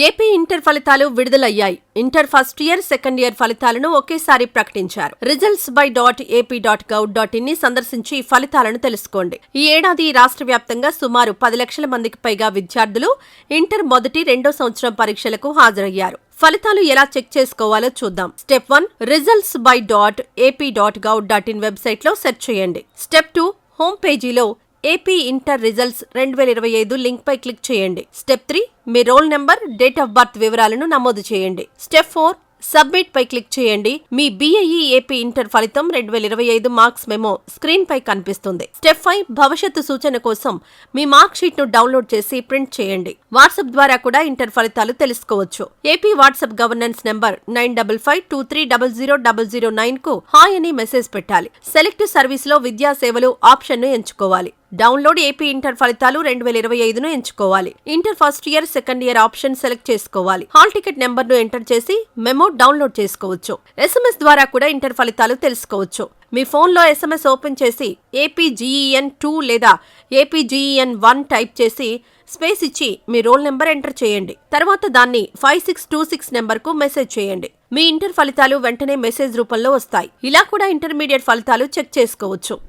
AP inter ఫలితాలు విడుదలయ్యాయి. Inter first year, second year ఫలితాలను ఒకేసారి ప్రకటించారు. results.ap.gov.in ని సందర్శించి ఫలితాలను తెలుసుకోండి. ఈ ఏడాది రాష్ట్ర వ్యాప్తంగా సుమారు 10 లక్షల మందికి పైగా విద్యార్థులు ఇంటర్ మొదటి, రెండో సంవత్సరం పరీక్షలకు హాజరయ్యారు. ఫలితాలు ఎలా చెక్ చేసుకోవాలో చూద్దాం. స్టెప్ 1 results.ap.gov.in వెబ్సైట్లో సెర్చ్ చేయండి. స్టెప్ 2 హోమ్ పేజీలో ఏపీ ఇంటర్ రిజల్ట్స్ 2025 లింక్ పై క్లిక్ చేయండి. Step 3 me roll number, date of birth వివరాలను నమోదు చేయండి. స్టెప్ 4 సబ్మిట్ పై క్లిక్ చేయండి. మీ BIE ఏపీ ఇంటర్ ఫలితం 2025 మార్క్స్ మెమో స్క్రీన్ పై కనిపిస్తుంది. స్టెప్ 5 భవిష్యత్తు సూచన కోసం మీ మార్క్ షీట్ ను డౌన్లోడ్ చేసి ప్రింట్ చేయండి. వాట్సాప్ ద్వారా కూడా ఇంటర్ ఫలితాలు తెలుసుకోవచ్చు. ఏపీ వాట్సాప్ గవర్నెన్స్ నెంబర్ 9552300009 కు హాయ్ అని మెసేజ్ పెట్టాలి. సెలెక్ట్ సర్వీస్ లో విద్యా సేవలు ఆప్షన్ ను ఎంచుకోవాలి. డౌన్లోడ్ ఏపీ ఇంటర్ ఫలితాలు 2025 ను ఎంచుకోవాలి. Inter first year, second year option select చేసుకోవాలి. హాల్ టికెట్ నెంబర్ ను ఎంటర్ చేసి మెమో డౌన్లోడ్ చేసుకోవచ్చు. SMS ద్వారా కూడా ఇంటర్ ఫలితాలు తెలుసుకోవచ్చు. మీ ఫోన్లో SMS ఓపెన్ చేసి APGEN2 లేదా APGEN1 టైప్ చేసి స్పేస్ ఇచ్చి మీ రోల్ నెంబర్ ఎంటర్ చేయండి. తర్వాత దాన్ని 5626 నెంబర్కు మెసేజ్ చేయండి. మీ ఇంటర్ ఫలితాలు వెంటనే మెసేజ్ రూపంలో వస్తాయి. ఇలా కూడా ఇంటర్మీడియట్ ఫలితాలు చెక్ చేసుకోవచ్చు.